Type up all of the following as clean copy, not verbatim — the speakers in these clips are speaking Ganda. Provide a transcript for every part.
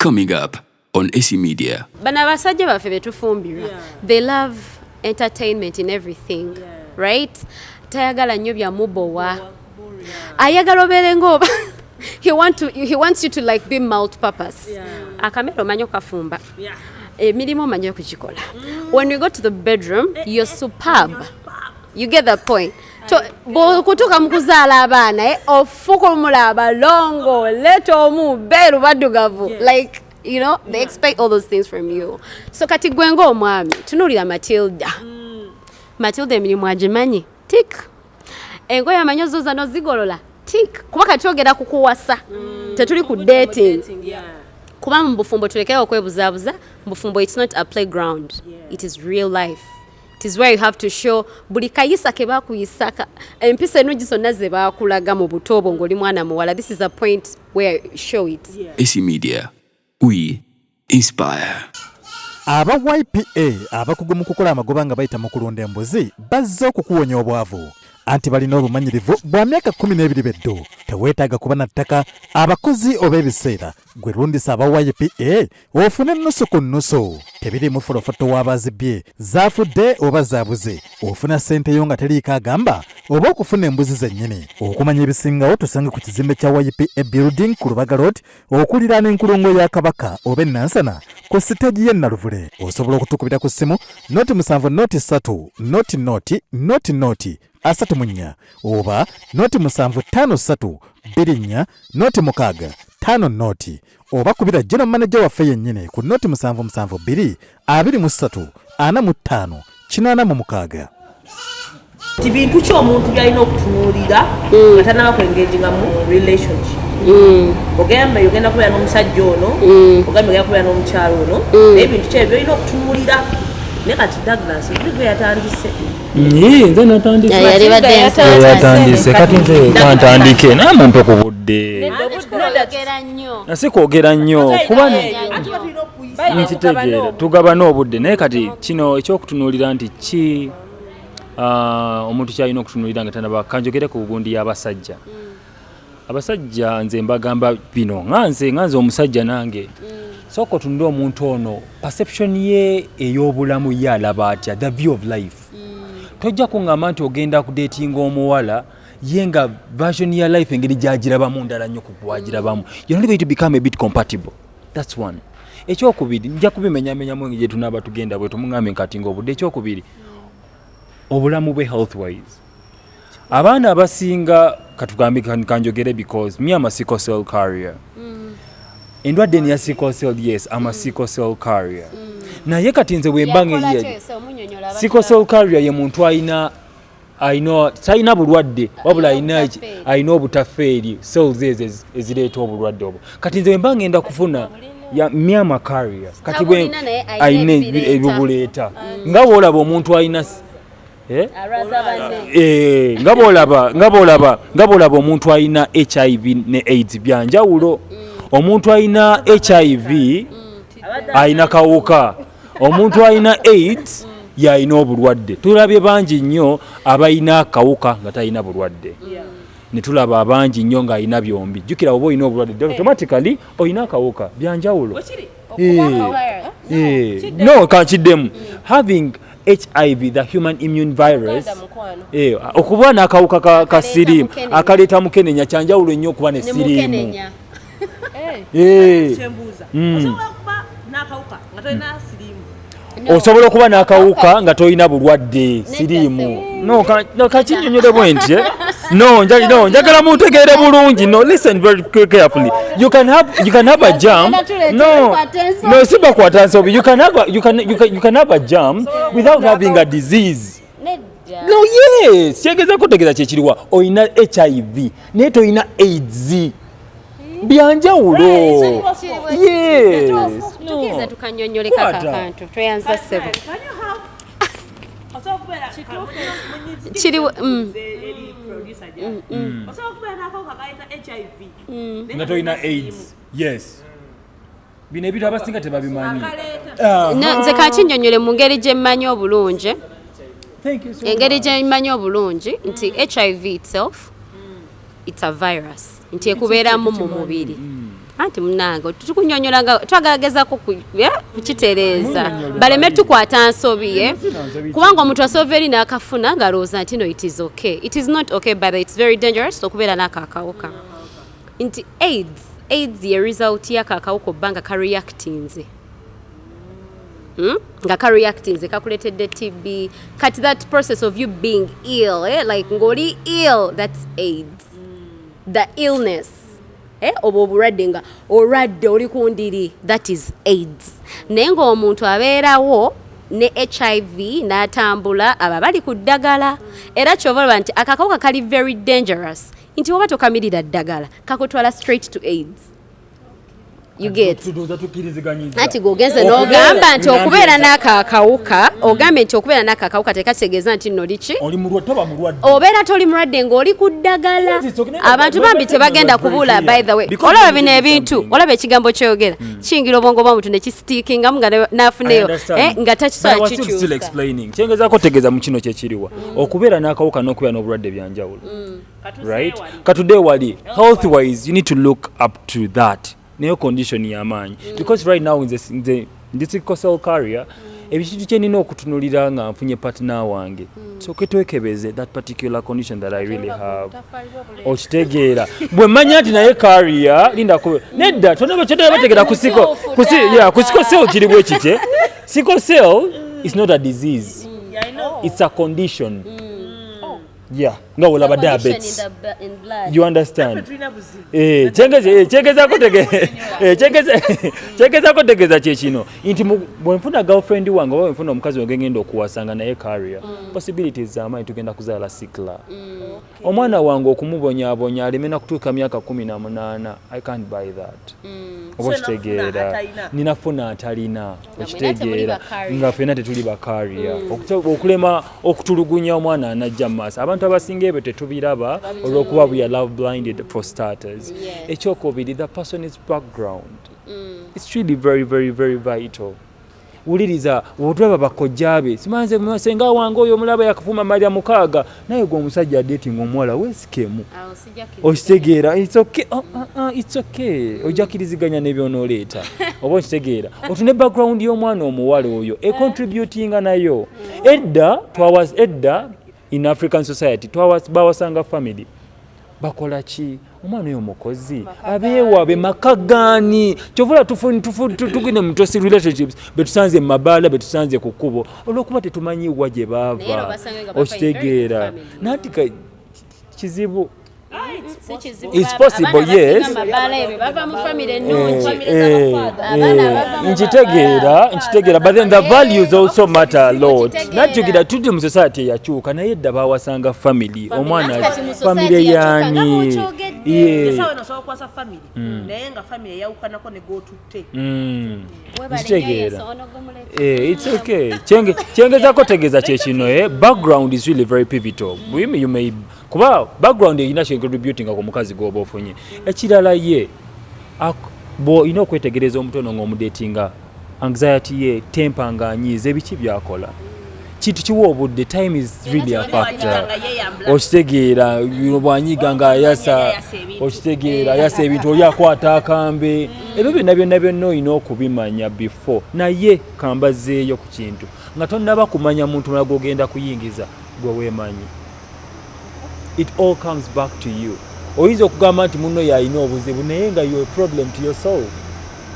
Coming up on AC Media. Bana basajja baffe betufumbirwa. They love entertainment in everything, right? Tayagala nnyo bya mubowa. Ayagala obeere ng'oba. He wants you to like be multi-purpose. Akamero manyo kafumba. Emirimu manyo kukikola. When we go to the bedroom, you're superb. You get that point. Kutuka mukuzaala abaana ofukumula abalongo leto omubeeru baddugavu, like, you know, they expect all those things from you. So kati gwe ng'omwami tunulira Matilda. Matilda emirimu agimanyi tik. Engoye amanyi zoza nozigolola tik. Kuba kati ogera kukuwasa tetuli ku dating. Kuba mu bufumbo tulekera okwebuzaabuza. Mu bufumbo, it's not a playground, it is real life. It is where you have to show buli kayisa ke bakuyisaka empisa eno gisonna ze bakulaga mu butobo ng'oli mwana muwala. This is a point where you show it. AC Media, we inspire. Aba YPA abakugu mu kukola amagoba nga bayita mu kulunda embuzi bazze okukuwonya obwavu. Anti balina obumanyirivu bwa myaka 12 beddo. Teweetaaga kuba na ttaka abakozi oba ebiseera. Gwe lundisa aba YPA ofune nusu ku nusu. Tebirimu folofoto w'abazibye zaafudde oba zaabuze. Ofuna ssente yo nga teriiko agamba oba okufuna embuzi zennyini. Okumanya ebisingawo tusange ku kizimbe kya YPA Building ku Lubaga Road okuliraana enkulungo ya Kabaka oba Nansana ku siteegi y'e Naluvule. Osobola okutukubira ku ssimu noti 7 noti 3 noti asatu munya oba noti 753 24 noti 6 5 noti oba kubira general manager waffe yennyini ku noti 772 23 45 86. Bintu ky'omuntu byalina okutunulira atanaba kwengeginga mu relationship. Ogenda kubeera n'omusajja ono, ogenda kubeera n'omukyalo ono, naye bintu kyebyo byolina okutunulira. Ne kati Douglas gwe yatandise. Nze natandise kati nze kantandike namumpe ku budde. Nasi kwogera nnyo kuba nkitegeera tugabana obudde naye kati kino ekyokutunuulira nti ki omuntu kyalina okutunuulira nga tanaba kanjogere ku bugundi y'abasajja. Abasajja nze mbagamba bino nganze omusajja nange soko tunde omuntu ono perception ye ey'obulamu ye alaba atya, the view of life. Tojja kuŋŋamba nti ogenda kudatinga omuwala ye nga version ya life engeri gy'agirabamu ndala nnyo ku bwagirabamu. You're not going to become a bit compatible. That's one. Ekyokubiri nja kubimenyamenyamu engeri gye tunaaba tugenda bwe tumuŋŋambe nkatinga obudde. Ekyokubiri obulamu bwe health wise. Abaana abasinga katugambe kanjogere because me am a sickle cell carrier. Endwadde ya sickle cell, yes, I'm a sickle cell carrier. Naye kati nze bwe mbange ye sickle cell carrier ye muntu ayina sayina bulwadde wabula ayina obutafeeri cells ezireeta obulwadde obwo. Kati nze bwe mbange enda kufuna ya myama carrier kati bwe ayina ebibuleeta nga bw'olaba omuntu ayina nga bw'olaba omuntu ayina HIV ne AIDS byanjawulo. Omuntu ayina HIV ayina kawuka, omuntu ayina AIDS yayina obulwadde. Tulabye bangi nnyo abayina kawuka nga tayina bulwadde. Ne tulaba abangi nnyo nga ayina byombi. Jjukira oba oyina obulwadde automatically oyina kawuka byanjawulo. No kankiddemu having HIV, the human immune virus, okuba n'akawuka ka siriimu akaleeta mukenenya kyanjawulo nnyo okuba ne siriimu. Osobola okuba n'akawuka nga toyina bulwadde siriimu. No kakinyonyole bwenti. No njagala muntegeere bulungi. No, listen very carefully. You can have a jam. No siba kwata nsobi. You can have a jam without having a disease. No, yes. Kyegeza kutegeeza kyekiriwa oyina HIV naye toyina AIDS. Byanjawulo. Yes. Tukiza tukanyonyole kakantu toyanza sebo. Kiriwo nga toyina AIDS. Yes. Bino ebintu abasinga tebabimanyi. Nze kakinyonyole mu ngeri gye mmanyi obulungi. Engeri gye mmanyi obulungi nti HIV itself, it's a virus. Nti ekubeeramu mu mubiri. anti munange tukunyonyolanga twagalagezako kukitereeza baleme tukwata nsobi kubanga omuntu asoova eri n'akafuna ng'alowooza nti no it is okay. It is not okay but it's very dangerous okubeera n'ako akawuka nti AIDS ye result y'ako akawuka obba nga kareactinze nga kareactinze kakuleetedde TB kati that process of you being ill like ng'oli ill that's AIDS the illness oba obulwadde nga olwadde oli ku ndiri that is AIDS naye ng'omuntu abeerawo ne HIV n'atambula aba bali ku ddagala era kyova olaba nti akakawuka kali very dangerous nti oba tokamirira ddagala kakutwala straight to AIDS. You get ati gogenze n'ogamba nti okubeera n'ako akawuka ogambe nti okubeera n'ako akawuka tekakitegeeza nti nno liki obeera toli mulwadde ng'oli ku ddagala abantu bambi tebagenda kubula by the way olaba bino ebintu olaba ekigambo kyogera kiyingira obwongo bw'omuntu ne kisitiikingamu nga n'afuneyo nga takisobola kikyusa kyengezaako tegeeza mu kino kyekiriwa okubeera n'akawuka n'okubeera n'obulwadde byanjawulo right katudde wali health wise you need to look up to that nayo condition y'amaanyi because right now in the sickle cell carrier ebikintu kye nina okutunulira nga nfunye partner wange so ketwekebeze that particular condition that I really have okitegeera bwe manya nti naye carrier linda nedda tonaba bategera ku sickle cell kiri bwe kite sickle cell is not a disease it's a condition yeah nga olaba diabetes you understand kyengezako tegeeza kyekino nti bwenfuna girlfriend wange oba bwenfuna omukazi wange ngenda okuwasanga naye carrier possibilities z'amaanyi tugenda kuzaala sikla omwana wange okumubonyaabonya aleme na kutuuka myaka 18 I can't buy that oba okitegeera ninafuna atalina okitegeera nga ffena tetuli ba carrier okulema okutulugunya omwana anajja mu maaso abantu abasinga ebyo tetubiraba olw'okuba we are love blinded for starters ekyokubiri the person's background it's really very very very vital wuliriza wotulaba bakojjaabe simanze senga wange oyo omulaba yakafuma malya mukaaga naye gwe omusajja dating omuwala weesikemu okitegeera it's okay ojakkiriziganya n'ebyonooleeta oba okitegeera otune background y'omwana omuwala oyo econtributinga nayo edda in African society bawasanga family bakola ki omwana oyo mukozi abeewabe makagaani kyovula tugine mu toxic relationships betusanze mu mabaala betusanze ku kkubo olw'okuba tetumanyiwa gye baava okitegeera natika kizibu it's possible yes nkitegeera but then the values also matter a lot natugira tuli mu society eyakyuka naye edda bawasanga family omwana family yani it's okay kyengezako tegeeza kyekino background is really very pivotal you may kuba background erina kyencontributinga ku mukazi gwoba ofunye ekirala ye ina okwetegereza omutono ng'omudatinga anxiety ye tempa ng'anyiiza ebiki byakola kintu kiwa obudde time is really a factor okitegeera bwanyiga ng'ayasa okitegeera ayasa ebintu oli akwata akambe ebyo byonna olina okubimanya before naye kambazeeyo ku kintu nga tonnaba kumanya muntu mulala gw'ogenda kuyingiza gwe weemanyi it all comes back to you oyinza okugamba nti muno yalina obuzibu naye nga you a problem to yourself.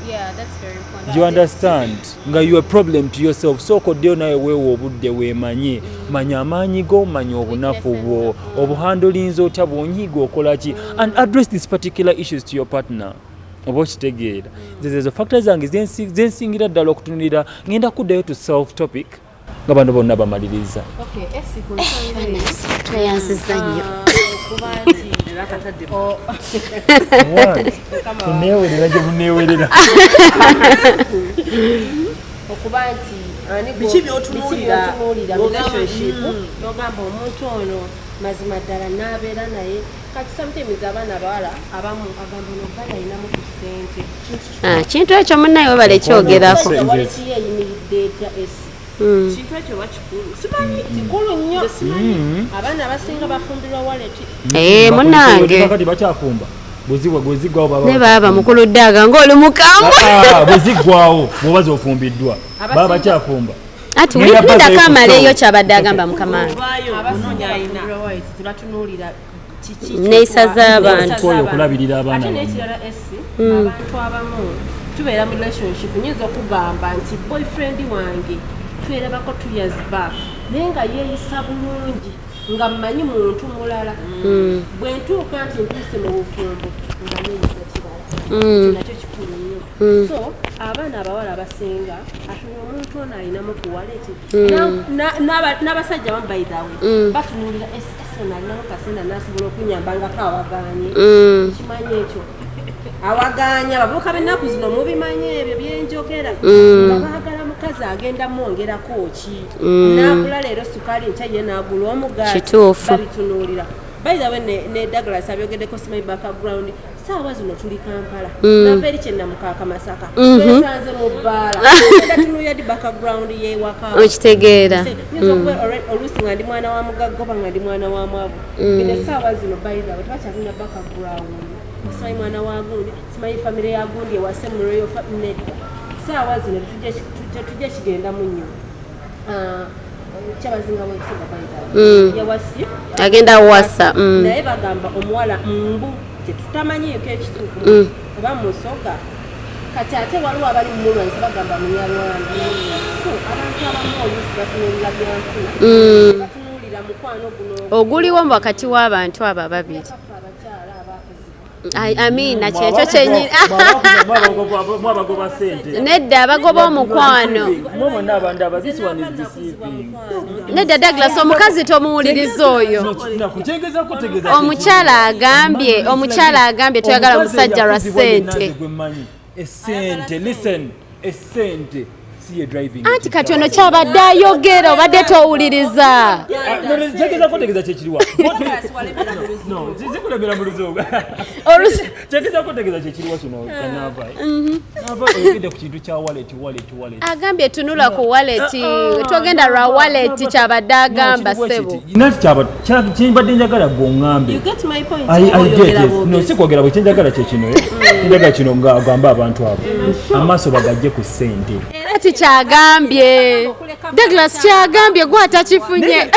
Yeah, that's very important. You understand? Nga you a problem to yourself. So kodeo nawe wewe obudde weemanye manya amaanyi go manya obunafu bwo obuhandolinzo otya bwonyigo okola ki and address these particular issues to your partner. Oba kitegeera zezo factors zange zensingira ddala okutunulira ngenda kuddayo to self topic nga bano bonna bamaliriza. Okay, esi twayanziza nnyo. Tuneewerera gye buneewerera. Okuba nti biki by'otunuulira relationship n'ogamba omuntu ono mazima ddala n'abeera naye kati sometimes abaana abawala abamu agamba n'obbala ayinamu ku ssente kintu ekyo munnaye webale kyogerako yeyimiridde etya esi kintu ekyo bakikulu simanyi kikulu nnyo abaana abasinga bafumbirwa waleti munnange kati bakyafumba bwezigwawo ne baba mukulu ddaga ng'oli mukambwe bwezigwawo bw'oba ofumbiddwa baba bakyafumba ati wulidako amaleeyo kyabadde agamba mukamange neeyisa z'abantu oyo okulabirira abaana ate n'ekirala esi abantu abamu tubeera mu relationship nyinza okugamba nti boyfriend wange twerabako 2 years back naye nga yeeyisa bulungi nga mmanyi muntu mulala bwe ntuuka nti ntuuse mu bufumbo nga neeyisa kibala nakyo kikulu nnyo so abaana abawala abasinga atono omuntu ono alinamu kuwaleti n'abasajja abamu bayidhawe batunuulira esona alinamu kaseera nasobola okunyambangako awagaanye kimanyi ekyo awagaanya abavubuka b'ennaku zino mubimanyi ebyo byenjogera nga baagala mukazi agenda mwongerako ki naagula leero sukaali nkya ye naagula omugaati babitunuulira bayidhawe ne Douglas abyogeddeko simanyi background saawa zino tuli Kampala nava eri kyennamukaaka Masaka twesanze mu bbaala eda tunuulira di background yewaka okitegeera oluusi nga ndi mwana wa mugagga oba nga ndi mwana wa mwavu bino saawa zino bayidhawe tebakyalina background simanyi mwana wa gundi simanyi famire ya gundi ewase mu royal nedda saawa zino tetujja kigendamu nnyo kyabazinga bwekisinga bayidhawe yawasi agenda wasa naye bagamba omuwala mbu tetutamanyiko ekituufu oba musoga kati ate waliwo abali mumulwanisa bagamba munyalwandu abantu abamu oluusi batunuulira byanfuna batunuulira mukwano guno oguliwo wakati w'abantu abo ababiri abakyala abakozi amina kyekyo kyenyini mwabagoba sente nedda abagoba omukwano nedda Douglas omukazi tomuwuliriza oyo omukyala agambye toyagala musajja lwa ssente anti kati ono kyabadde ayogera obadde towuliriza kyegezako tegeza kyekiriwa zikulemera mu luzoga kyegezako tegeza kyekiriwa kino kanava oyogedde ku kintu kya waleti agambye tunula ku waleti togenda lwa waleti kyabadde agamba sebo kimbadde njagala gwoŋŋambe sikwogera bwe kyenjagala kyekino njagala kino ngagamba abantu abo amaaso bagajje ku ssente ati kyagambye Douglas kyagambye gwe atakifunye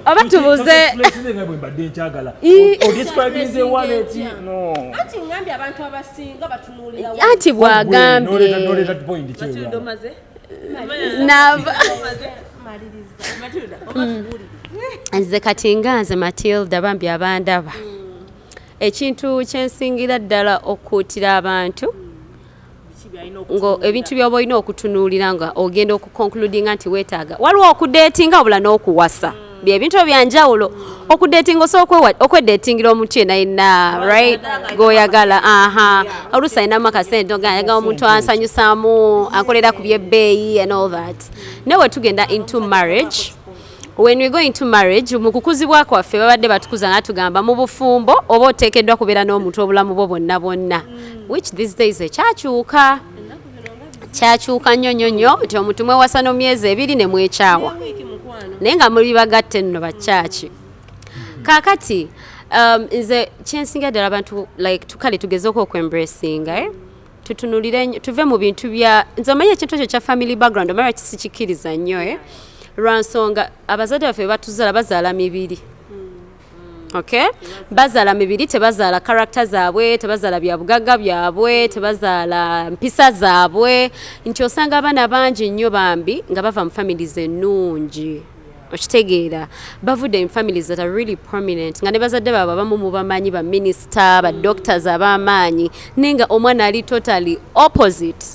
oba tubuze anti bwagambye nze kati nga nze Matilda bambi abandaba ekintu kyensingira ddala okuutira abantu ngo ebintu by'oba olina okutunuulira nga ogenda okukonkludinga nti weetaaga waliwo okudeetinga wabula n'okuwasa byebintu byanjawulo okudeetinga osobola okwedeetingira omuntu yenna right g'oyagala oluusi alinamu akasente ayagala omuntu ansanyusaamu ankolera ku byebbeeyi and all that naye we tugenda into marriage. When we go into marriage, mu kukuzibwa kwaffe babadde batukuza nga tugamba mu bufumbo oba oteekeddwa kubeera n'omuntu obulamu bwo bonna bonna, which these days kyakyuka nnyo nti omuntu mwewasa n'emyezi 2 ne mwekyawa naye nga muli bagatte nno bakyaki. Kaakati nze kyensinga ddala abantu like tukale tugezeeko okwembracinga tutunulire tuve mu bintu bya nze omanyi ekintu ekyo kya family background omala kisikiriza nnyo lwansonga abazadde baffe batuzaala bazaala mibiri. Okay? Bazaala mibiri, tebazaala character zaabwe, tebazaala bya bugagga byabwe, tebazaala mpisa zaabwe, nti osanga abaana bangi nnyo bambi nga bava mu families ennungi. Okitegeera bavudde in families that are really prominent nga ne bazadde baabwe abamu mubamanyi ba minister ba doctors ab'amaanyi nenga omwana ali totally opposite.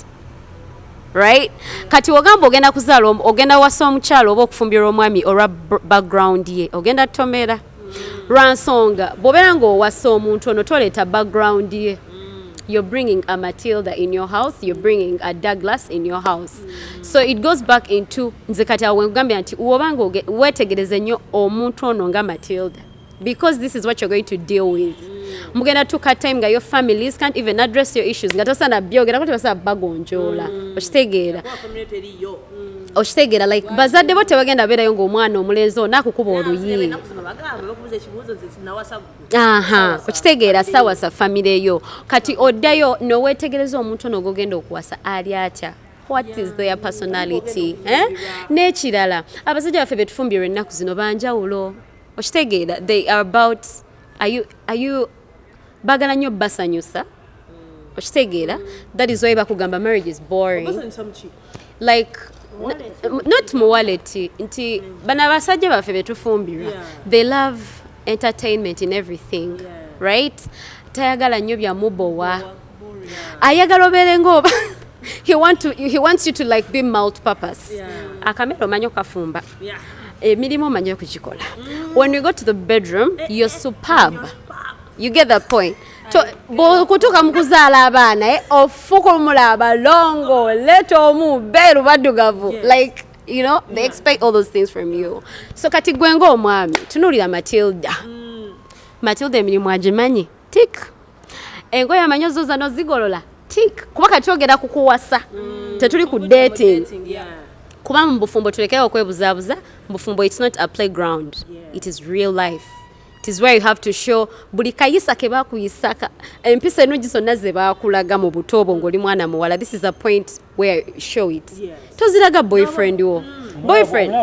Right? Kati wogamba ogenda kuzaala ogenda wasa omukyalo oba okufumbirwa omwami olwa background ye ogenda tomera lwansonga bw'obeera ng'owasa omuntu ono toleeta background ye. You're bringing a Matilda in your house, you're bringing a Douglas in your house. So it goes back into nze kati awo ngambye nti wobanga weetegereze nnyo omuntu ono nga Matilda because this is what you're going to deal with. mugenda tuka time nga your families can't even address your issues nga tosana byogera ko tebasa bagonjola okitegeera okitegeera like bazadde bo tebagenda beerayo ng'omwana omulenzi ono akukuba oluyi okitegeera sawasa famire yo kati oddayo noweetegereza omuntu ono gogenda okuwasa ali atya what is their personality n'ekirala abasajja baffe betufumbirwa ennaku zino banjawulo okitegeera they are about are you bagala nnyo basanyusa okitegeera that is why bakugamba marriage is boring like not muwaleti nti bana abasajja baffe betufumbirwa they love entertainment in everything right tayagala nnyo byamubowa ayagala obeere ng'oba he wants you to like be multi-purpose akamera omanyi okafumba emirimu omanyi okukikola when you go to the bedroom you're superb you get that point kutuuka mu kuzaala abaana ofuka omulaba longo leeta omubeeru baddugavu like you know they expect all those things from you so kati gwe ng'omwami tunuulira matilda emirimu agimanyi tik engoye amanyi ozuuza nozigolola tik kuba kati ogera kukuwasa tetuli ku dating kuba mu bufumbo tulekera okwebuzaabuza mu bufumbo it's not a playground it is real life it is where you have to show buli kayisa ke bakuyisaka empisa eno zonna ze bakulaga mu butobo ng'oli mwana muwala this is a point where you show it toziraga boyfriend wo boyfriend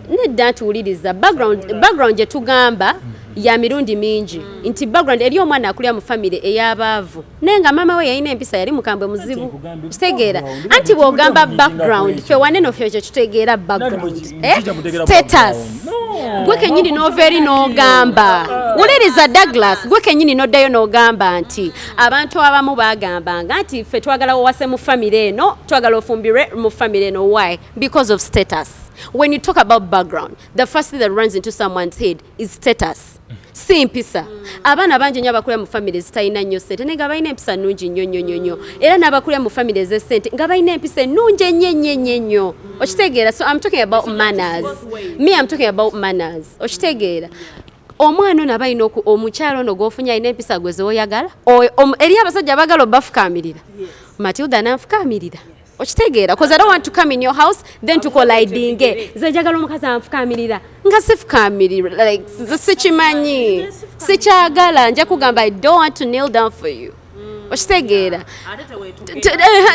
nedda ntuwuliriza background gye tugamba ya mirundi mingi nti background eri omwana akulira mu famire ey'abaavu naye nga maama we yalina empisa yali mukambwe muzibu kitegeera anti bw'ogamba background ffe waneno ffe kye tutegeera background status gwe kennyini n'ova eri n'ogamba wuliriza Douglas gwe kennyini n'oddayo n'ogamba nti abantu abamu bagambanga nti ffe twagala owase mu famire eno twagala ofumbirwe mu famire eno why because of status when you talk about background the first thing that runs into someone's head is status si mpisa abaana bangi nnyo abakulira mu famire zitalina nnyo ssente naye nga balina empisa nnungi nnyo era n'abakulira mu famire ez'essente nga balina empisa ennungi ennyo okitegeera so I'm talking about manners I'm talking about manners okitegeera omwana ono aba alina omukyalo ono gw'ofunye alina empisa gwe z'oyagala eri abasajja abagala obafukaamirira Matilda n'anfukaamirira okitegeera because I don't want to come in your house then tukolidinge zajagala omukazi anfukaamirira nga sifukaamirira like sikimanyi sikyagala nja kugamba I don't want to kneel down for you okitegeera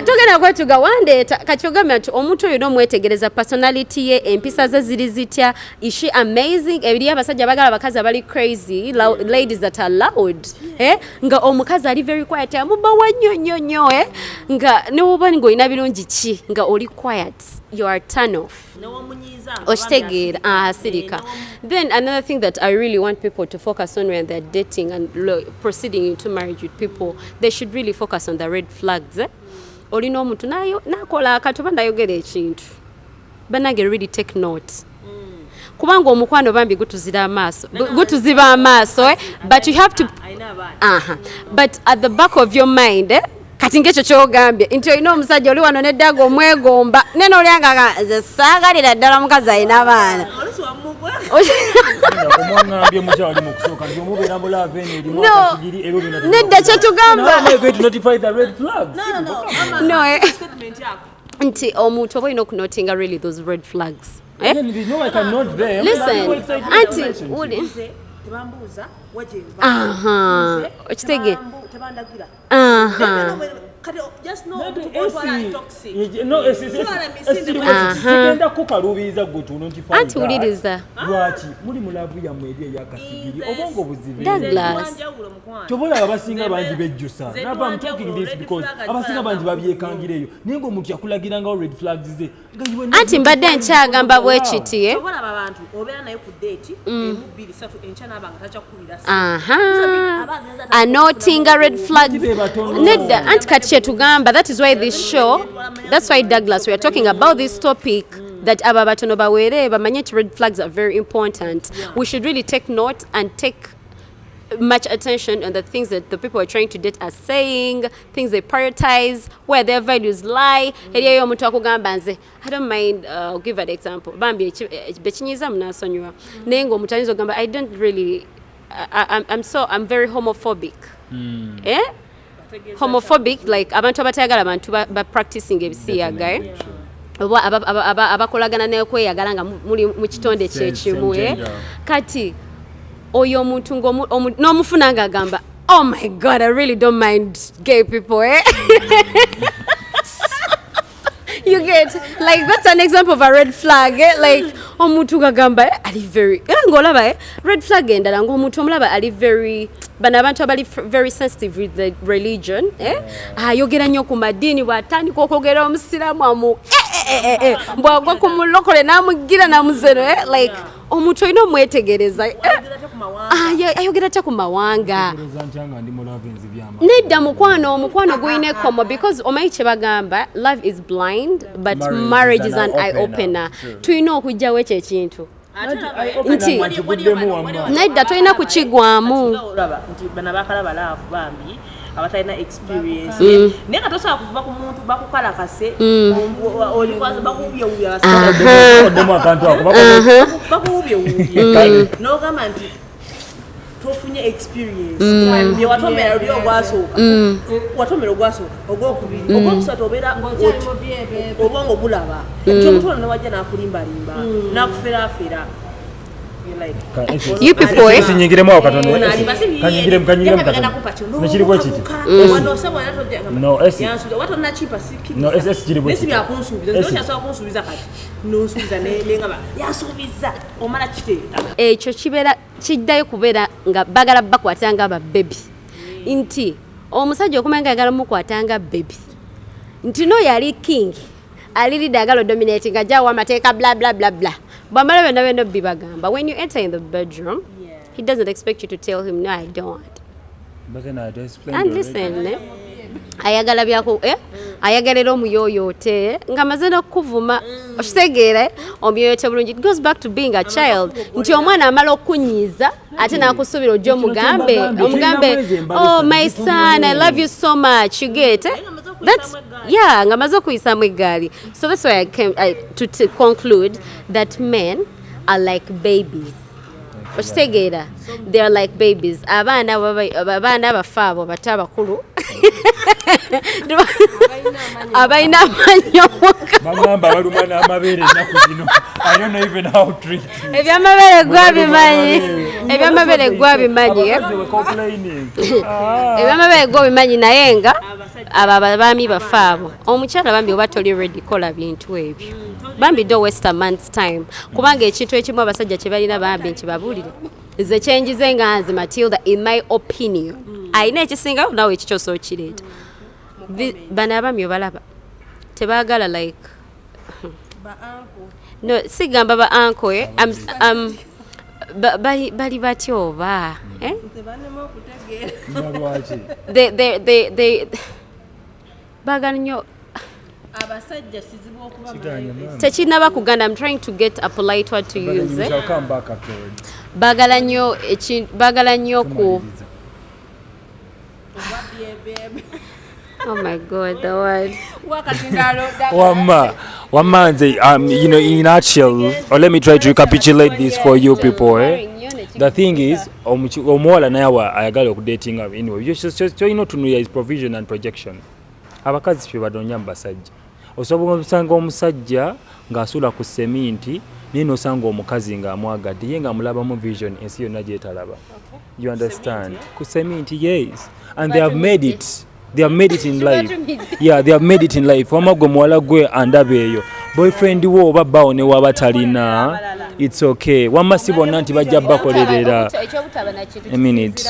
tugenda kwetuga wandeeta kati ogambye nti omuntu oyo n'omwetegereza personality ye empisa ze ziri zitya is she amazing ebiri abasajja bagala abakazi abali crazy ladies that are loud nga omukazi ali very quiet amubawa nnyo nga newoba ng'olina birungi ki nga oli quiet you are turn off okitegeera asirika then another thing that I really want people to focus on when they're dating and proceeding into marriage with people they should really focus on the red flags olina omuntu nakola akatoba ndayogera ekintu banage really take note kubanga omukwano bambi gutuziba amaaso but you have to but at the back of your mind kati ngekyo kyogambye nti olina omusajja oli wano neddaga omwegomba neno olyanga nze saagalira ddala mukazi alina abaana nedda kyetugamba nti omuntu oba olina okunotinga really those red flags listen anti uli okitege anti wuliriza lwaki muli mulavu yammwe eri eyakasigiri obongo buzibe kyobola abasinga bangi bejjusa nava I'm talking this because abasinga bangi babyekangireyo naye ng'omuntu yakulagiranga red flags ze anti mbadde nkyagamba bwe kiti anotinga red flags nedda anti kati kyetugamba that is why this show that's why Douglas we are talking about this topic that aba batono bawere bamanye red flags are very important we should really take note and take much attention on the things that the people are trying to date are saying, things they prioritize, where their values lie. I don't mind, I'll give an example. Bambi, bechinyiza mnasonywa. Nengo mutanizo gamba, I don't really I'm very homophobic. Homophobic, like abantu abatayagala abantu ba practicing ebisiyaga. Abakolagana n'okweyagala nga muli mu kitonde kyekimu. Kati oyo omuntu n'omufuna nga agamba, oh my God, I really don't mind gay people. You get, like, that's an example of a red flag. Like, omuntu gagamba ali very ngolaba red flag endala ngomuntu omulaba ali very bana abantu abali very sensitive with the religion. Ayogera nnyo ku madini bwatandika okwogera omusiraamu amu bwagwa ku mulokole n'amugira n'amuzero. Like, omuntu olina omwetegereza. Ayogera atya ku mawanga. Nedda mukwano guyina ekkomo, because omanyi kye bagamba, love is blind but marriage is an eye opener. Tulina okujjawo ekyo ekintu nti nedda tolina kukigwamu. Bana bakalaba laavu bambi abatalina experience naye nga tosobola kuva ku muntu bakukalakase olikwaza bakuwubyawubya n'ogamba nti tofunye experience bye watomera luli ogwasooka watomera ogwasooka ogwokubiri ogwokusatu obeera obwongo bulaba nti omuntu ono newajja n'akulimbalimba n'akuferaafera. You people, sinyingiremu awo katonda kanyingiremu nekiri bwe kiti ekyo kibeera kiddayo kubeera nga bagala bakwata nga babebi nti omusajja okumanya nga ayagala mukwata nga bebi nti no yali king alirida agala dominate nga jawo amateeka bla bla bla bla. When you enter in the bedroom, he doesn't expect you to tell him, no, I don't. But then I explain. And listen, ayagala byako ayagalera omuyoyote nga maze n'okuvuma okitegeere omuyoyote bulungi. It goes back to being a child nti omwana amala okunyiza ate n'akusuubira ojja omugambe oh my son, I love you so much, you get that's nga maze okuyisaamu eggaali. So that's why I came to conclude that men are like babies. Okitegeera, they are like babies. Abaana abafa abo bato abakulu abalina amaanyi bagamba baluma n'amabeere ennaku zino. I don't know even how to treat it. Ebyamabeere gwabimanyi ebyamabeere gwabimanyi naye nga abo abaami bafa abo. Omukyala bambi oba toli ready kola bintu ebyo bambi do waste a man's time kubanga ekintu ekimu abasajja kye balina bambi nkibabuulire ze kyenjize nga nze Matilda, in my opinion ayina ekisingayo nawe ekikyosa okireeta. Bano abaami obalaba tebaagala like no sigamba ba uncle bali batya oba they baagala nnyo abasajja sizibu okuba tekinaba kuganda. I'm trying to get a polite word to use. We shall come back afterwards. Bagala nnyo ku oh my God, the word Wamanze, you know, in a nutshell, or let me try to recapitulate this for you people. The thing is, omuwala naye ayagala okudating anyway. So you know to know his provision and projection. Abakazi ffe badonya mu basajja. Osobola okusanga omusajja ng'asula ku seminti naye n'osanga omukazi ng'amwagadde ye ng'amulabamu vision ensi yonna gy'etalaba. You understand? Ku seminti, yes. And they have made it. They have made it in life. Yeah, they have made it in life. Wama gwe muwala gwe andaba eyo. Boyfriend wo oba bawo ne waba talina. It's okay. Wama si bonna nti bajja bakolerera. A minute.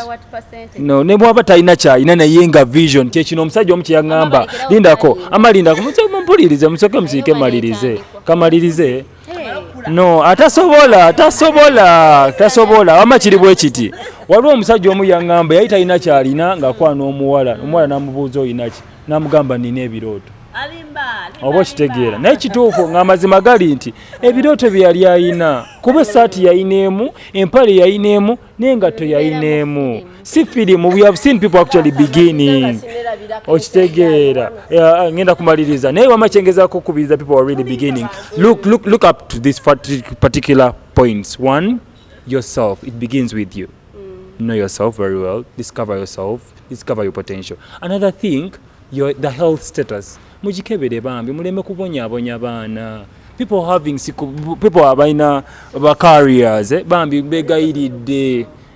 No, ne bwaba talina kyalina naye nga vision. Kyekino omusajja omu kye yaŋŋamba. Lindako. Amalindako. Mpulirize musoke musiike malirize. Kamalirize. No, atasobola. Wama kiri bwe kiti. Waliwo omusajja omu yaŋŋamba yali talina kyalina ng'akwana omuwala n'amubuuza oyina ki n'amugamba nina ebirooto oba okitegeera naye kituufu ng'amazima gali nti ebirooto bye yali ayina kuba essaati yayineemu empale yayineemu n'engatto yayineemu si firimu. We have seen people actually beginning okitegeera ngenda kumaliriza naye wama kyengezaako okukubiriza people are really beginning. Look up to this particular points. One, yourself. It begins with you. know yourself very well, discover yourself, discover your potential. Another thing, the health status. Mujikebere bambi muleme kubonyabonya baana. People having people abaina careers bambi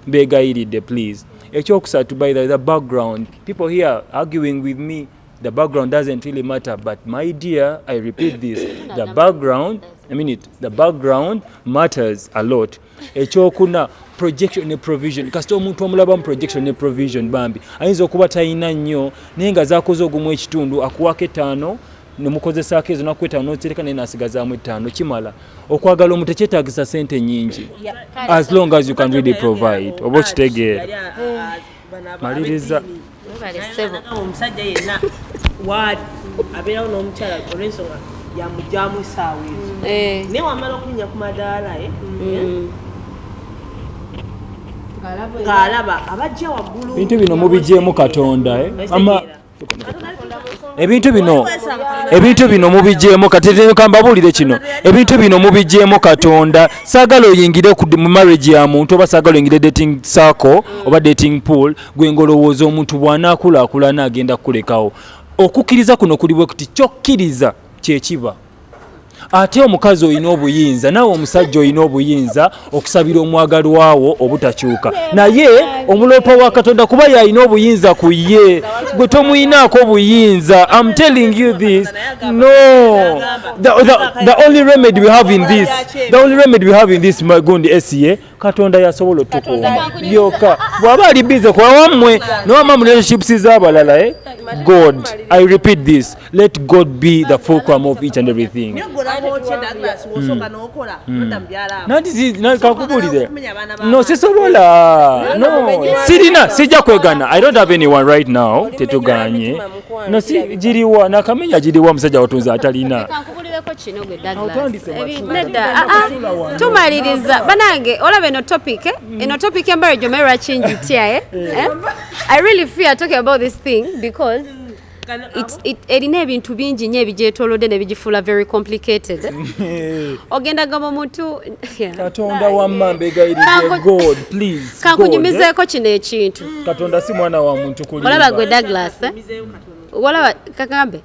begayiridde please. Ekyokusatu by the background. People here arguing with me. The background doesn't really matter, but my dear, I repeat this, the background matters a lot. Ekyokuna projection ne provision. Kasita omuntu omulaba mu projection ne provision bambi. Ayinza okuba talina nnyo naye nga zaakoze ogumu ekitundu akuwako 5 ne mukozesaako ezo nakweta n'otereka naye nasigazaamu 5 kimala. Okwagala omuntu tekyetaagisa ssente nnyingi. As long as you can really provide. Oba okitegeera. Maliriza. Omusajja yenna waali abeerawo n'omukyala olw'ensonga yamugyamu essaawa ezo naye wamala okulinya ku madaala ng'alaba abajja waggulu bintu bino mubigyemu Katonda ebintu bino mubigyemu kambabuulire kino ebintu bino mubigyemu Katonda saagala oyingire mu marriage ya muntu oba saagala oyingire dating circle oba dating pool gwe ngolowooza omuntu bw'anaakulaakulana agenda kukulekawo okukkiriza kuno kuli bwe kuti kyokkiriza kyekiba ate omukazi olina obuyinza naawe omusajja olina obuyinza okusabira omwagalwawo obutakyuka naye omuloopa wa Katonda kuba yalina obuyinza ku ye gwe tomuyinaako obuyinza. I'm telling you this. No, the only remedy we have in this magundi SCA Katonda yasobola otukuuma yoka bw'aba ali bize kwa wammwe n'owamma mu relationships z'abalala God, I repeat this, let God be the fulcrum of each and everything. No, sisobola. No, sijja kwegana. I don't have anyone right now. Tetuganye. No, jiriwa nakamenya jiriwa musajja watunza atalina. Kankubulireko kino gwe Douglas. Tumaliriza banange olaba eno topic eno topic embarrajo mera change itya I really fear talking about this thing because erina ebintu bingi nnyo ebigyetoolodde ne bigifuula very complicated. Ogenda gamba omuntu Katonda wamma mbegayirire God please. Kankunyumizeeko kino ekintu. Katonda si mwana wa muntu kulimba. Olaba gwe Douglas olaba kagambe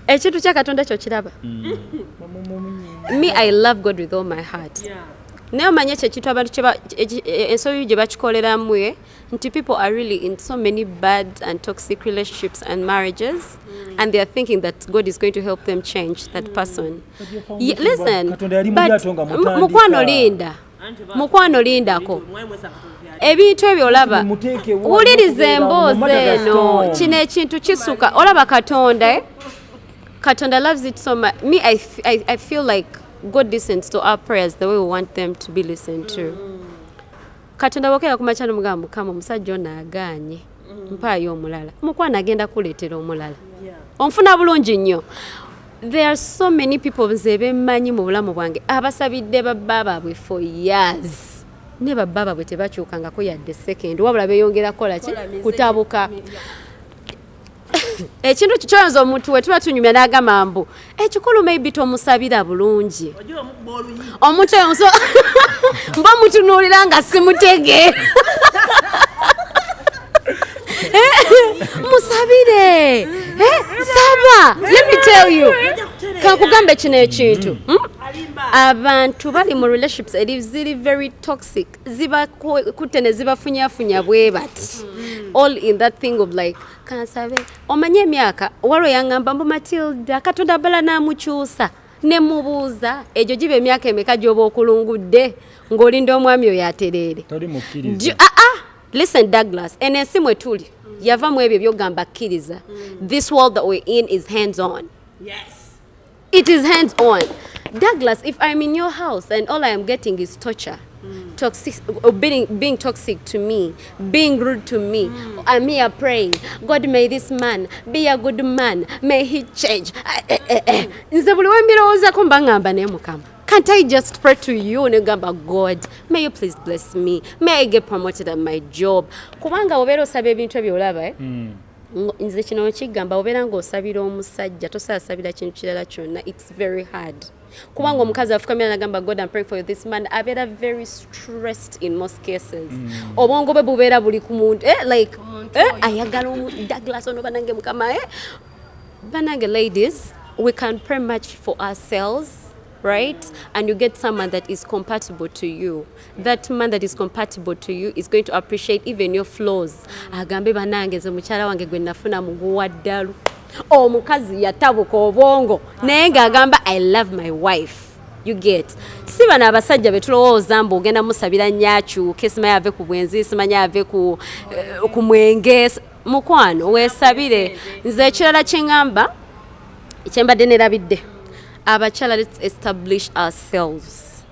ekintu kya Katonda kyo kiraba. Me, I love God with all my heart. Naye omanye kyekintu abantu ensobi gye bakikoleramu nti people are really in so many bad and toxic relationships and marriages and they are thinking that God is going to help them change that person. Listen, but mukwano lindako ebintu ebyo olaba wuliriza emboozi eno kino ekintu kisuka olaba Katonda loves it so much. Me, I feel like God listens to our prayers the way we want them to be listened to. Katonda bokera kumacha n'omugamba kama omusajja ono agaanye mpaayo omulala mukwano agenda kuleetera omulala onfuna bulungi nnyo. There are so many people nze bemmanyi mu bulamu bwange abasabidde babba baabwe for years ne babba baabwe tebakyukangako yadde second wabula beeyongera kola ki kutabuka. Ekintu kikyoyinza omuntu we tuba tunyumya n'agamba mbu ekikulu maybe tomusabira bulungi omuntu oyo mba mutunuulira nga simutegeera musabire saba. Let me tell you kankugambe kino ekintu abantu bali mu relationships ziri very toxic ziba kutte ne zibafunyafunya bwe bati all in that thing of like kansabe omanye emyaka walo yangamba mbu Matilda Katonda bala namukyusa ne mubuuza egyo gibe emyaka emeka gy'oba okulungudde ng'olinda omwami oyo atereere. Listen Douglas enensi mwe tuli yavamu ebyo byogamba kkiriza. This world that we're in is hands on. Yes, it is hands on. Douglas, if I'm in your house and all I am getting is torture, toxic, or being toxic to me, being rude to me, I'm here praying, God may this man be a good man, may he change. Can't I just pray to you and gamba God, may you please bless me, may I get promoted at my job. Kubanga obero sabe bintu ebyolaba nze kino kigamba obeera ng'osabira omusajja tosaasabira kintu kirala kyonna it's very hard kubanga omukazi afukamira nagamba God I'm praying for you this man abeera very stressed in most cases obwongo bwe bubeera buli ku muntu ayagala Douglas ono banange mukama banange ladies we can pray much for ourselves right? And you get someone that is compatible to you. That man that is compatible to you is going to appreciate even your flaws. Agambe banange ze mukyala wange gwe nafuna muguwa ddalu. Omukazi yatabuka obwongo naye ng'agamba I love my wife. You get. Si bana abasajja betulowooza mbu ogenda musabira nnyakyuke simanyi ave ku bwenzi simanyi ave ku mwenge mukwano weesabire. Nze ekirala kye ŋŋamba kyembadde nerabidde. Abakyala, let's establish ourselves.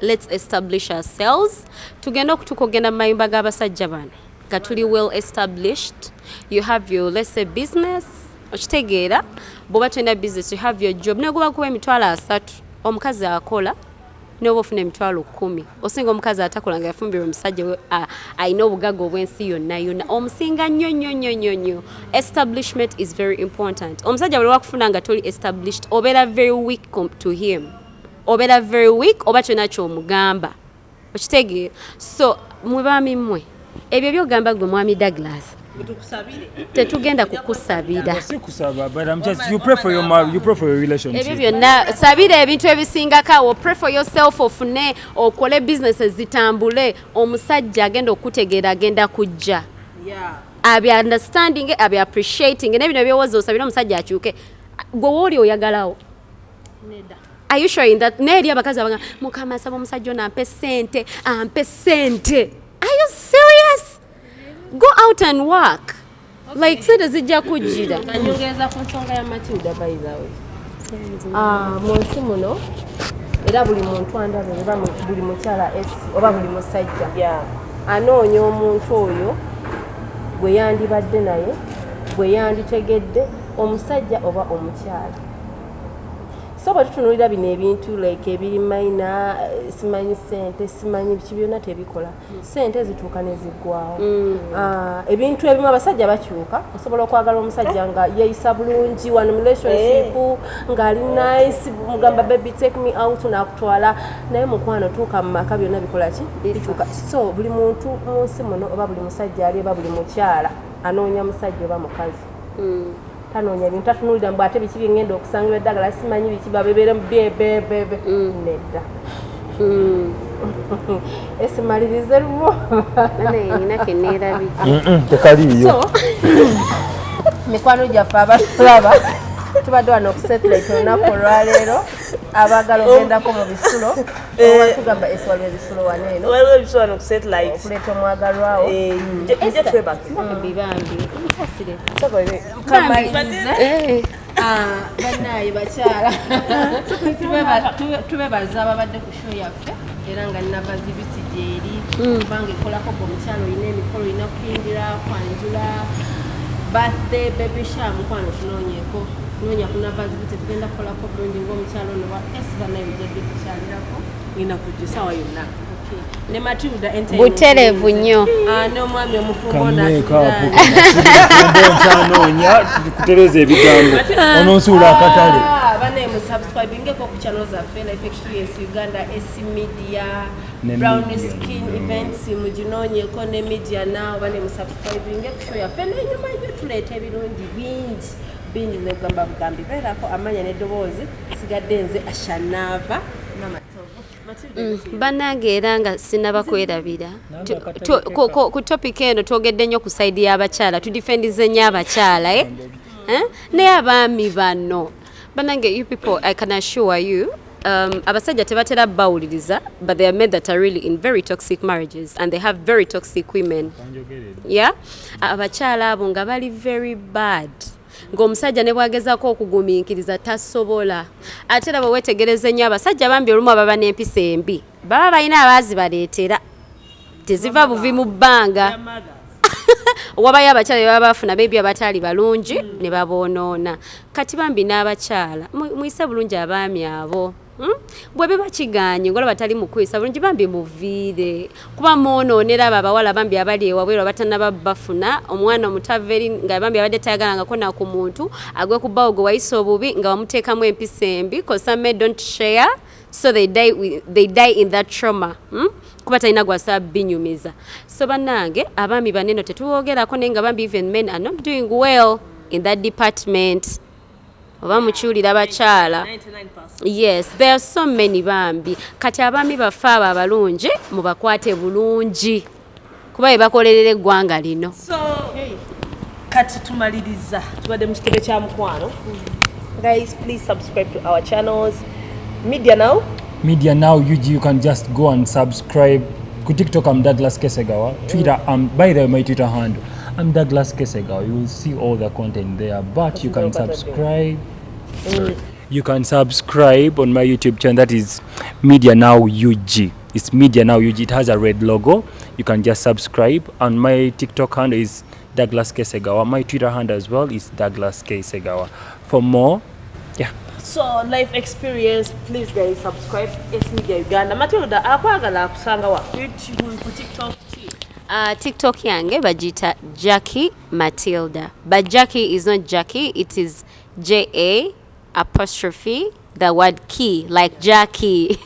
Let's establish ourselves. Tugenda okutuuka ogenda mu mayumba g'abasajja bano nga tuli well established. You have your, let's say, business. Okitegeera bw'oba tulina business, you have your job. Naye guba kuba emitwalo 3 omukazi akola n'oba ofuna emitwalo 10. Osinga omukazi atakola nga yafumbirwa omusajja we alina obugagga obw'ensi yonna yonna. Omusinga nnyo. Establishment is very important. Omusajja bwe wakufuna nga toli established obeera very weak to him. Obeera very weak oba kyonna ky'omugamba. Okitegeera. So mwe baami mmwe ebyo by'ogamba gwe mwami Douglas tetugenda kukusabira. You pray for your relationship. Ebyo byonna sabira ebintu ebisingako. Pray for yourself ofune okole businesses zitambule. Omusajja agenda okutegeera agenda kujja. Abi understanding abi appreciating nebino ebyowoza osabira omusajja akyuke. Gwe woli oyagalawo. Are you sure in that? Neri abakazi abanga mukama saba omusajja ono ampe sente. Are you serious? Go out and work. Okay. Like sente zijja kujjira. Anyongeza ku nsonga ya Matilda by the way. Munsi muno era buli muntu andaba oba buli mukyala oba buli musajja anoonya omuntu oyo gwe yandibadde naye gwe yanditegedde omusajja oba omukyala. So bwe tutunuulira bino ebintu like ebiri mayina simanyi sente simanyi biki byonna tebikola. Sente zituuka ne ziggwawo. Ebintu ebimu abasajja bakyuka osobola okwagala omusajja nga yeeyisa bulungi wano relationship ng'ali nice mugamba baby take me out n'akutwala naye mukwano tuuka mu maka byonna bikola ki bikyuka. So buli muntu munsi muno oba buli musajja ali oba buli mukyala anoonya musajja oba mukazi. Tanoonya bintu tatunulira mbu ate biki byengenda okusangira eddagala simanyi biki babebeere mu bebe nedda. Esimalirize lumo nina keneerabi tekaliyo. So mikwano gyaffe abatulaba tubadde wano okusetulate olunaku olwaleero abaagala ogendako mu bisulo oba tugamba waliwo ebisulo wano eno waliwo ebisulo wano okusetulate okuleeta omwagalwawo ejja twebake bibambi ntasire kamalirize bannaye bakyala tubebaza ababadde ku show yaffe era nga nava zibiti gyeri kubanga ekolako gwe omukyala olina emikolo olina kuyingira kwanjula birthday baby shower mukwano tunoonyeko noonya kunava zibiti tugenda kukolako bulungi ng'omukyala ono wa esiba naye ojjadde kukyalirako ngenda kujja essaawa yonna ne Matilda buterevu nnyo n'omwami omufumbo ntanoonya kutereza ebigambo ononsuula akatale banaye musubscribingeko ku channel zaffe Life Experience Uganda, SC Media, Brown Skin Events muginoonyeko ne Media Now banaye musubscribinge ku show yaffe n'enyuma ebyo tuleeta ebirungi bingi negamba bugambi beerako amanya n'eddoboozi sigadde nze Ashanava bannange era nga sinaba kwerabira ku topic eno twogedde nnyo ku saidi y'abakyala tudifendize nnyo abakyala naye abaami bano bannange you people I can assure you abasajja tebatera bawuliriza but they are men that are really in very toxic marriages and they have very toxic women abakyala abo nga bali very bad ng'omusajja ne bwagezaako okugumiikiriza tasobola ate era bwe weetegereza ennyo abasajja bambi olumu ababa n'empisa embi baba balina abaazibaleetera teziva buvi mu bbanga wabayo abakyala be baba bafuna beebi abataali balungi ne baboonoona kati bambi n'abakyala muyise bulungi abaami abo bwe biba kiganye ngola batali mukwisa bulungi bambi muviire kuba mwonoonera abo abawala bambi abali ewabwera batanaba bafuna omwana omutaveri nga bambi abadde tayagalangako naku muntu agwe ku bbawo gwe wayisa obubi nga wamuteekamu empisa embi because some men don't share so they die in that trauma kuba talina gwasaba binyumiza so bannange abaami baneno tetuwoogerako naye nga bambi even men are not doing well in that department oba mukiwulira bakyala yes there are so many bambi kati abaami baffe abo abalungi mubakwate bulungi kuba bye bakolerera eggwanga lino so kati tumaliriza tubadde mu kitebe kya mukwano guys please subscribe to our channels Media Now UG, you can just go and subscribe. Ku TikTok, I'm Douglas Kesegawa. Twitter, by the way, my Twitter handle, I'm Douglas Kesegawa. You will see all the content there, but you can subscribe. You can subscribe on my YouTube channel. That is Media Now UG. It's Media Now UG. It has a red logo. You can just subscribe. And my TikTok handle is Douglas Kesegawa. My Twitter handle as well is Douglas Kesegawa. For more, so life experience, please guys subscribe Media Uganda. Matilda akwagala kusanga wa TikTok. TikTok yange bajita Jackie Matilda, but Jackie is not Jackie, it is JA apostrophe the word key like Jackie.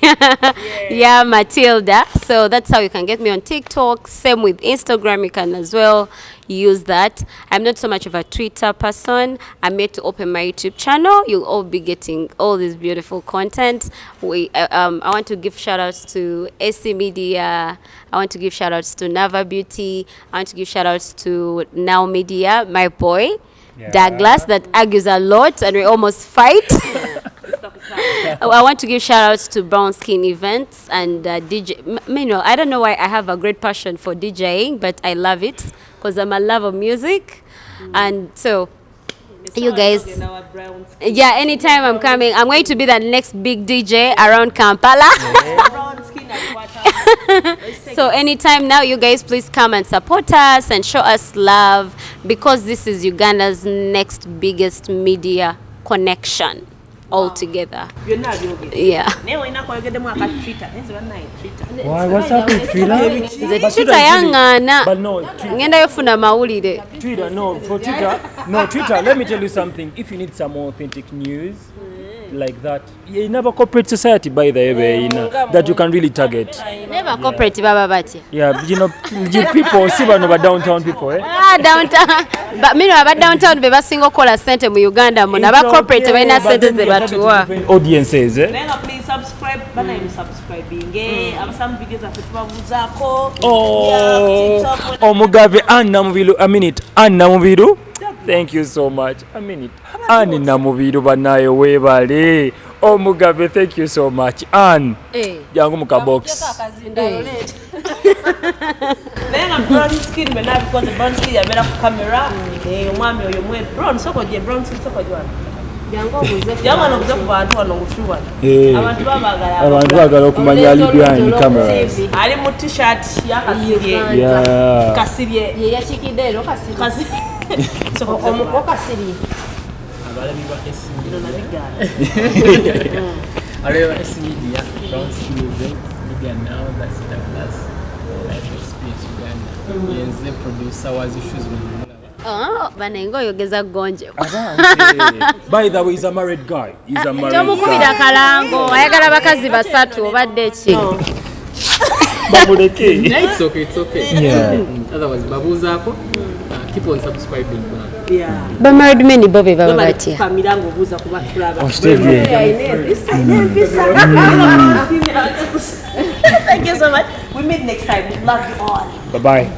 Yeah, Matilda. So that's how you can get me on TikTok. Same with Instagram, you can as well use that. I'm not so much of a Twitter person. I'm here to open my YouTube channel. You'll all be getting all this beautiful content. I want to give shout outs to SC Media. I want to give shout outs to Nava Beauty. I want to give shout outs to Now Media, my boy. Douglas, that argues a lot and we almost fight. I want to give shout outs to Brown Skin Events and DJ. I don't know why I have a great passion for DJing, but I love it because I'm a lover of music. And so, you guys, yeah, anytime I'm coming, I'm going to be the next big DJ around Kampala. So anytime now, you guys please come and support us and show us love because this is Uganda's next biggest media connection altogether. Yeah. Why? What's up with Twitter? Twitter yangana. But no, ngenda yofuna mawulire. Twitter, no, for Twitter, no, Twitter, let me tell you something. If you need some authentic news, like that, you never corporate society by the way, that you can really target. Never corporate baba bati. Yeah, you know, people see bano ba downtown people, eh? Downtown. But me no aba downtown be basingo kola sente mu Uganda mo na ba corporate bena sente ze batuwa. Audiences, eh? Then please subscribe, bana you subscribing. Some videos afu tubavuzako. Omugabe Anna Mubiru, a minute. Anna Mubiru. Thank you so much. A minute. Anne Namubiru banaye webale. Omugabe, thank you so much. Anne. Yangu muka box. Then I'm brown skin because the brown skin ya mera ku camera. Omwami oyo mwe brown soko je brown skin soko jwa. Yango no kuza ku bantu wano ngutuwa. Abantu babagala. Abantu bagala okumanya ali behind cameras. Ali mu t-shirt ya kasibye. Yeah. Kasibye. Ye yachikidero kasibye. So omukoka siri. Abalabi ba SC Media, Brown Skin Events, Media Now, that's Douglas, Life Experience Uganda. Yenze producer was issues with banengo yogeza gonje. By the way, he's a married guy. He's a married guy. Tomukubira kalango, ayagala bakazi basatu obadde ki. Babuleke. It's okay. Yeah. Otherwise, babuzako. Keep on subscribing. Yeah. Ba married men bobe baba batia. Famila ngobuza kuba tulaba. Australia. Thank you so much. We meet next time. We love you all. Bye-bye.